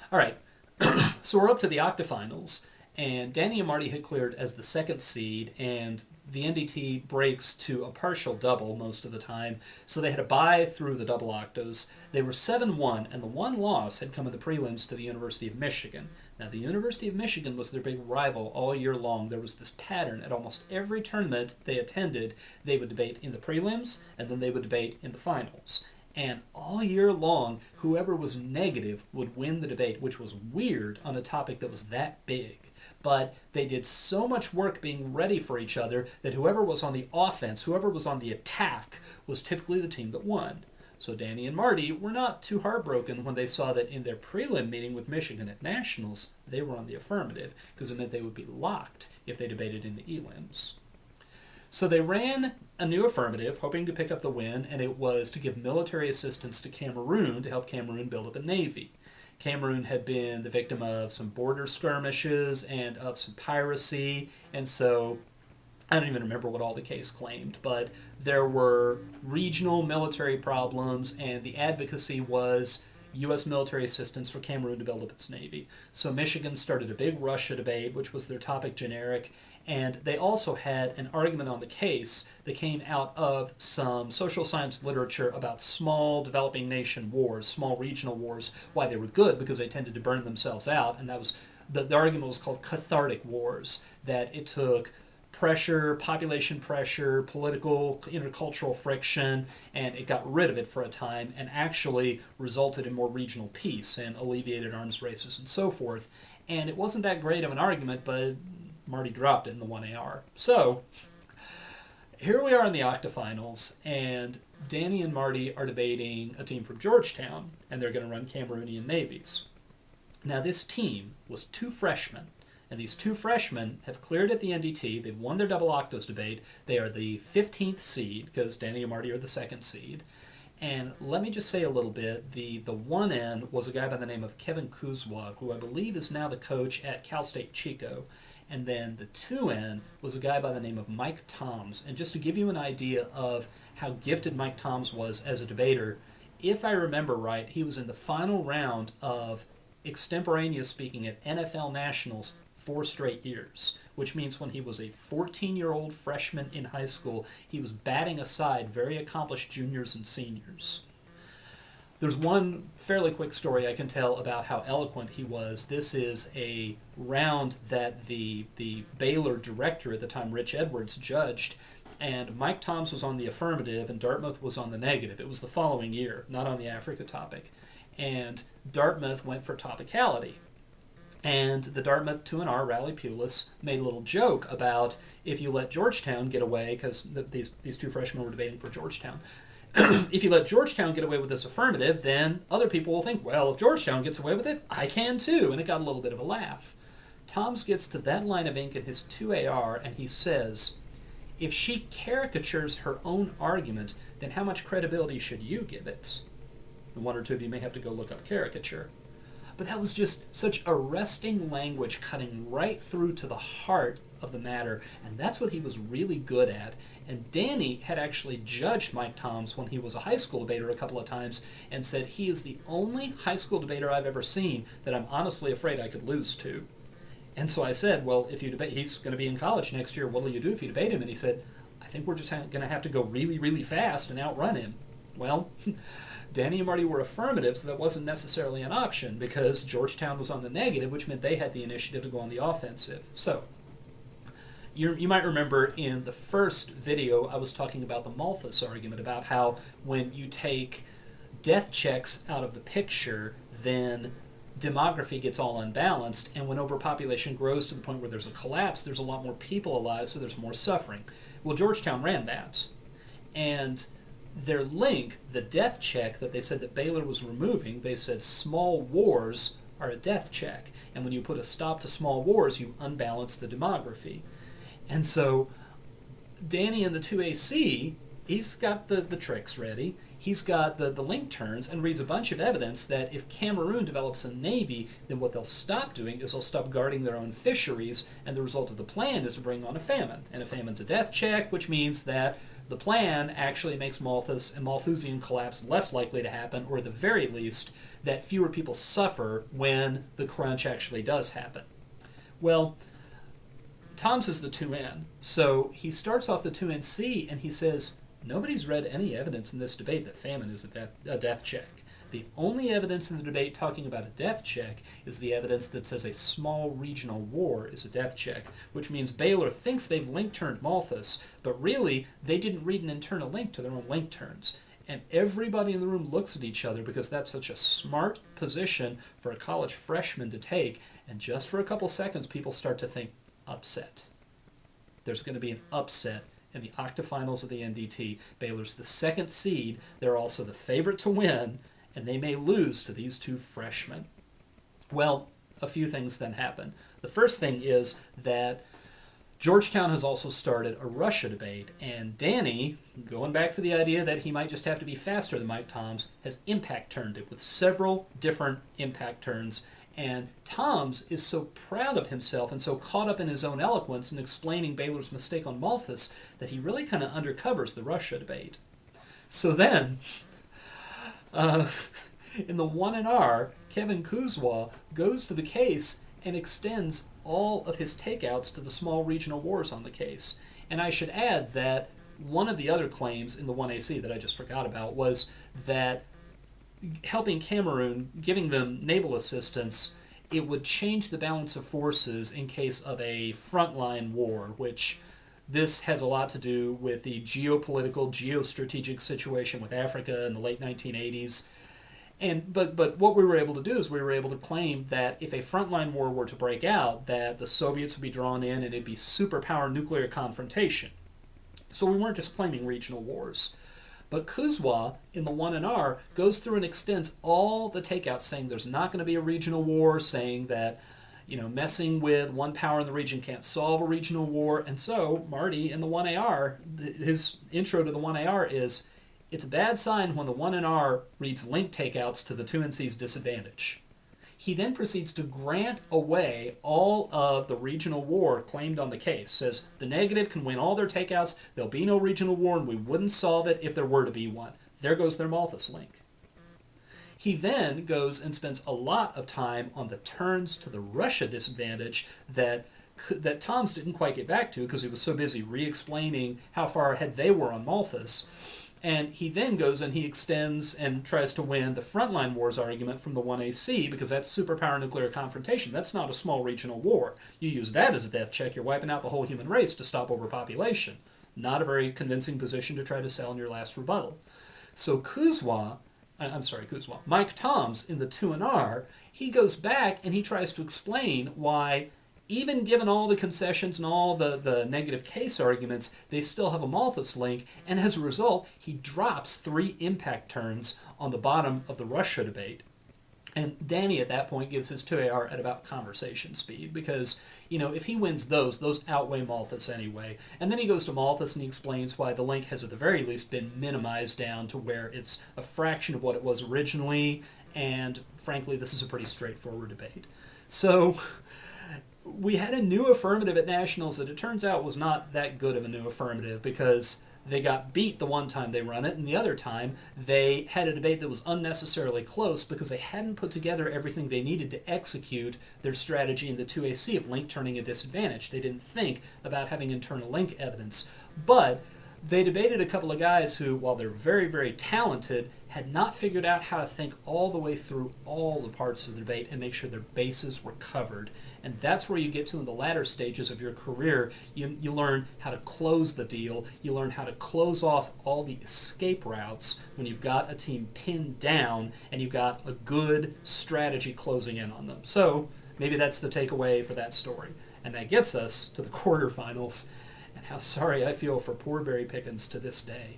All right, so we're up to the octafinals, and Danny and Marty had cleared as the second seed, and the NDT breaks to a partial double most of the time, so they had to bye through the double octos. They were 7-1, and the one loss had come in the prelims to the University of Michigan. Now, the University of Michigan was their big rival all year long. There was this pattern at almost every tournament they attended. They would debate in the prelims, and then they would debate in the finals. And all year long, whoever was negative would win the debate, which was weird on a topic that was that big. But they did so much work being ready for each other that whoever was on the offense, whoever was on the attack, was typically the team that won. So Danny and Marty were not too heartbroken when they saw that in their prelim meeting with Michigan at Nationals, they were on the affirmative, because it meant they would be locked if they debated in the elims. So they ran a new affirmative, hoping to pick up the win, and it was to give military assistance to Cameroon to help Cameroon build up a navy. Cameroon had been the victim of some border skirmishes and of some piracy, and so I don't even remember what all the case claimed, but there were regional military problems, and the advocacy was U.S. military assistance for Cameroon to build up its navy. So Michigan started a big Russia debate, which was their topic generic, and they also had an argument on the case that came out of some social science literature about small developing nation wars, small regional wars, why they were good, because they tended to burn themselves out, and that was the argument was called cathartic wars, that it took pressure, population pressure, political, intercultural friction, and it got rid of it for a time and actually resulted in more regional peace and alleviated arms races and so forth. And it wasn't that great of an argument, but Marty dropped it in the 1AR. So here we are in the octafinals, and Danny and Marty are debating a team from Georgetown, and they're going to run Cameroonian navies. Now this team was two freshmen, and these two freshmen have cleared at the NDT. They've won their double octos debate. They are the 15th seed, because Danny and Marty are the second seed. And let me just say a little bit. The 1N was a guy by the name of Kevin Kuzwa, who I believe is now the coach at Cal State Chico. And then the 2N was a guy by the name of Mike Toms. And just to give you an idea of how gifted Mike Toms was as a debater, if I remember right, he was in the final round of extemporaneous speaking at NFL Nationals 4 straight years, which means when he was a 14-year-old freshman in high school, he was batting aside very accomplished juniors and seniors. There's one fairly quick story I can tell about how eloquent he was. This is a round that the Baylor director at the time, Rich Edwards, judged, and Mike Toms was on the affirmative and Dartmouth was on the negative. It was the following year, not on the Africa topic. And Dartmouth went for topicality. And the Dartmouth 2R, Raleigh Pulis, made a little joke about if you let Georgetown get away, because these two freshmen were debating for Georgetown, if you let Georgetown get away with this affirmative, then other people will think, well, if Georgetown gets away with it, I can too. And it got a little bit of a laugh. Toms gets to that line of ink in his 2AR, and he says, if she caricatures her own argument, then how much credibility should you give it? And one or two of you may have to go look up caricature. But that was just such arresting language cutting right through to the heart of the matter, and that's what he was really good at. And Danny had actually judged Mike Toms when he was a high school debater a couple of times and said he is the only high school debater I've ever seen that I'm honestly afraid I could lose to. And so I said, well, if you debate, he's going to be in college next year, what will you do if you debate him? And he said, I think we're just going to have to go really, really fast and outrun him. Well, Danny and Marty were affirmative, so that wasn't necessarily an option because Georgetown was on the negative, which meant they had the initiative to go on the offensive. So you might remember in the first video I was talking about the Malthus argument, about how when you take death checks out of the picture, then demography gets all unbalanced, and when overpopulation grows to the point where there's a collapse, there's a lot more people alive, so there's more suffering. Well, Georgetown ran that. And their link, the death check that they said that Baylor was removing, they said small wars are a death check. And when you put a stop to small wars, you unbalance the demography. And so Danny in the 2AC, he's got the tricks ready. He's got the link turns and reads a bunch of evidence that if Cameroon develops a navy, then what they'll stop doing is they'll stop guarding their own fisheries, and the result of the plan is to bring on a famine. And a famine's a death check, which means that The plan actually makes Malthus and Malthusian collapse less likely to happen, or at the very least, that fewer people suffer when the crunch actually does happen. Well, Tom's is the 2N, so he starts off the 2NC and he says, nobody's read any evidence in this debate that famine is a death check. The only evidence in the debate talking about a death check is the evidence that says a small regional war is a death check, which means Baylor thinks they've link-turned Malthus, but really they didn't read an internal link to their own link turns. And everybody in the room looks at each other because that's such a smart position for a college freshman to take, and just for a couple seconds people start to think, upset. There's going to be an upset in the octafinals of the NDT. Baylor's the second seed, they're also the favorite to win, and they may lose to these two freshmen. Well, a few things then happen. The first thing is that Georgetown has also started a Russia debate, and Danny, going back to the idea that he might just have to be faster than Mike Toms, has impact turned it with several different impact turns. And Toms is so proud of himself and so caught up in his own eloquence in explaining Baylor's mistake on Malthus that he really kind of undercovers the Russia debate. So then, in the 1R, Kevin Kuzwa goes to the case and extends all of his takeouts to the small regional wars on the case. And I should add that one of the other claims in the 1AC that I just forgot about was that helping Cameroon, giving them naval assistance, it would change the balance of forces in case of a frontline war, which this has a lot to do with the geopolitical, geostrategic situation with Africa in the late 1980s. But what we were able to do is we were able to claim that if a frontline war were to break out, that the Soviets would be drawn in and it'd be superpower nuclear confrontation. So we weren't just claiming regional wars. But Kuzwa, in the 1R, goes through and extends all the takeouts, saying there's not going to be a regional war, saying that messing with one power in the region can't solve a regional war. And so Marty, in the 1AR, his intro to the 1AR is, it's a bad sign when the 1NR reads link takeouts to the 2NC's disadvantage. He then proceeds to grant away all of the regional war claimed on the case. Says the negative can win all their takeouts, there'll be no regional war, and we wouldn't solve it if there were to be one. There goes their Malthus link. He then goes and spends a lot of time on the turns to the Russia disadvantage that Toms didn't quite get back to because he was so busy re-explaining how far ahead they were on Malthus. And he then goes and he extends and tries to win the frontline wars argument from the 1AC because that's superpower nuclear confrontation. That's not a small regional war. You use that as a death check, you're wiping out the whole human race to stop overpopulation. Not a very convincing position to try to sell in your last rebuttal. So Mike Toms in the 2NR, he goes back and he tries to explain why, even given all the concessions and all the negative case arguments, they still have a Malthus link, and as a result, he drops 3 impact turns on the bottom of the Russia debate. And Danny at that point gives his 2AR at about conversation speed, because, if he wins those outweigh Malthus anyway. And then he goes to Malthus and he explains why the link has at the very least been minimized down to where it's a fraction of what it was originally, and frankly, this is a pretty straightforward debate. So we had a new affirmative at Nationals that it turns out was not that good of a new affirmative because they got beat the one time they run it, and the other time they had a debate that was unnecessarily close because they hadn't put together everything they needed to execute their strategy in the 2AC of link turning a disadvantage. They didn't think about having internal link evidence. But they debated a couple of guys who, while they're very, very talented, had not figured out how to think all the way through all the parts of the debate and make sure their bases were covered. And that's where you get to in the latter stages of your career. You learn how to close the deal. You learn how to close off all the escape routes when you've got a team pinned down and you've got a good strategy closing in on them. So maybe that's the takeaway for that story. And that gets us to the quarterfinals, and how sorry I feel for poor Barry Pickens to this day.